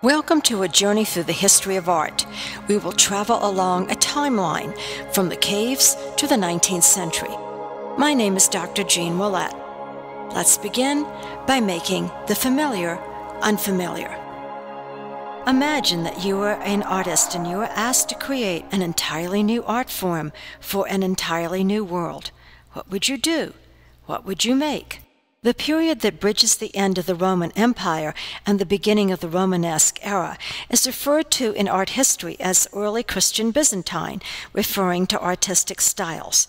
Welcome to a journey through the history of art. We will travel along a timeline from the caves to the 19th century. My name is Dr. Jeanne Willette. Let's begin by making the familiar unfamiliar. Imagine that you are an artist and you are asked to create an entirely new art form for an entirely new world. What would you do? What would you make? The period that bridges the end of the Roman Empire and the beginning of the Romanesque era is referred to in art history as early Christian-Byzantine, referring to artistic styles.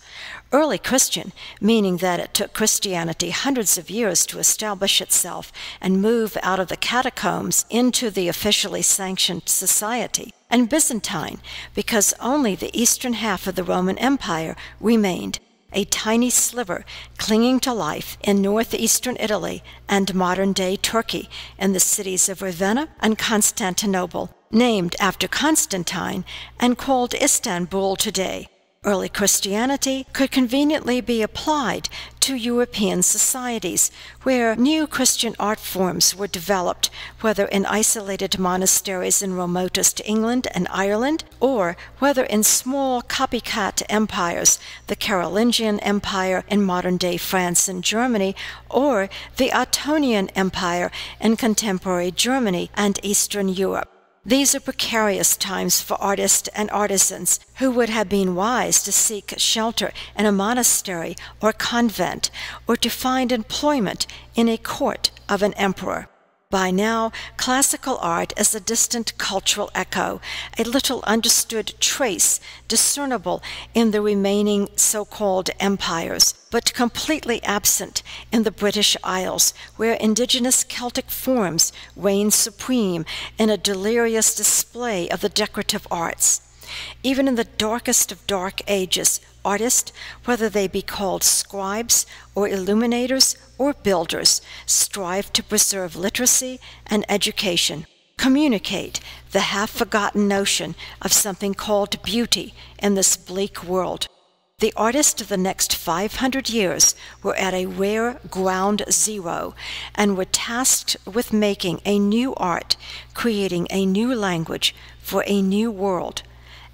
Early Christian, meaning that it took Christianity hundreds of years to establish itself and move out of the catacombs into the officially sanctioned society. And Byzantine, because only the eastern half of the Roman Empire remained, a tiny sliver clinging to life in northeastern Italy and modern-day Turkey in the cities of Ravenna and Constantinople, named after Constantine and called Istanbul today. Early Christianity could conveniently be applied to European societies, where new Christian art forms were developed, whether in isolated monasteries in remotest England and Ireland, or whether in small copycat empires, the Carolingian Empire in modern-day France and Germany, or the Ottonian Empire in contemporary Germany and Eastern Europe. These are precarious times for artists and artisans who would have been wise to seek shelter in a monastery or convent, or to find employment in a court of an emperor. By now, classical art is a distant cultural echo, a little understood trace discernible in the remaining so-called empires, but completely absent in the British Isles, where indigenous Celtic forms reign supreme in a delirious display of the decorative arts. Even in the darkest of dark ages, artists, whether they be called scribes or illuminators or builders, strive to preserve literacy and education, communicate the half-forgotten notion of something called beauty in this bleak world. The artists of the next 500 years were at a rare ground zero and were tasked with making a new art, creating a new language for a new world,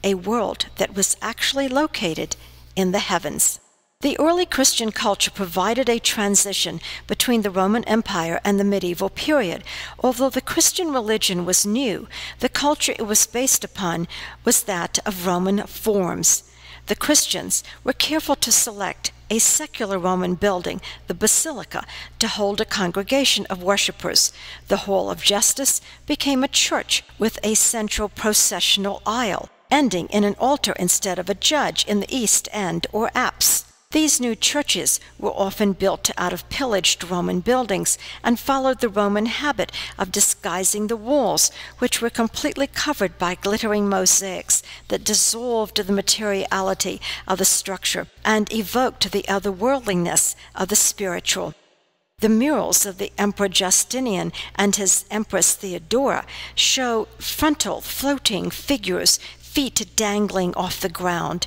a world that was actually located in the heavens. The early Christian culture provided a transition between the Roman Empire and the medieval period. Although the Christian religion was new, the culture it was based upon was that of Roman forms. The Christians were careful to select a secular Roman building, the Basilica, to hold a congregation of worshippers. The Hall of Justice became a church with a central processional aisle, ending in an altar instead of a judge in the east end or apse. These new churches were often built out of pillaged Roman buildings and followed the Roman habit of disguising the walls, which were completely covered by glittering mosaics that dissolved the materiality of the structure and evoked the otherworldliness of the spiritual. The murals of the Emperor Justinian and his Empress Theodora show frontal floating figures, feet dangling off the ground.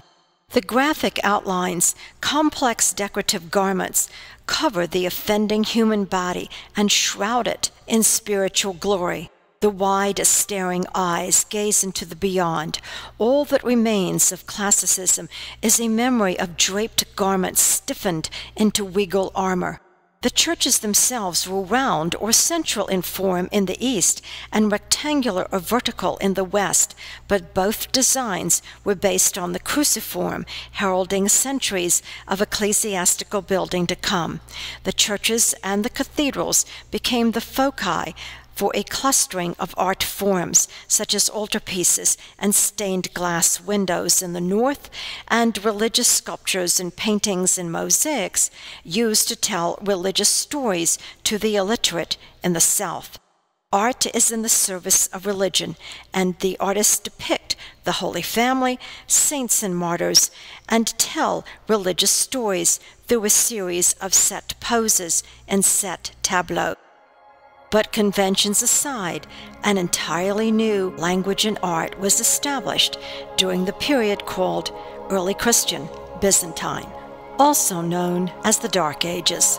The graphic outlines, complex decorative garments, cover the offending human body and shroud it in spiritual glory. The wide, staring eyes gaze into the beyond. All that remains of classicism is a memory of draped garments stiffened into regal armor. The churches themselves were round or central in form in the east and rectangular or vertical in the west, but both designs were based on the cruciform, heralding centuries of ecclesiastical building to come. The churches and the cathedrals became the foci for a clustering of art forms, such as altarpieces and stained glass windows in the north, and religious sculptures and paintings and mosaics used to tell religious stories to the illiterate in the south. Art is in the service of religion, and the artists depict the Holy Family, saints and martyrs, and tell religious stories through a series of set poses and set tableaux. But conventions aside, an entirely new language in art was established during the period called Early Christian Byzantine, also known as the Dark Ages.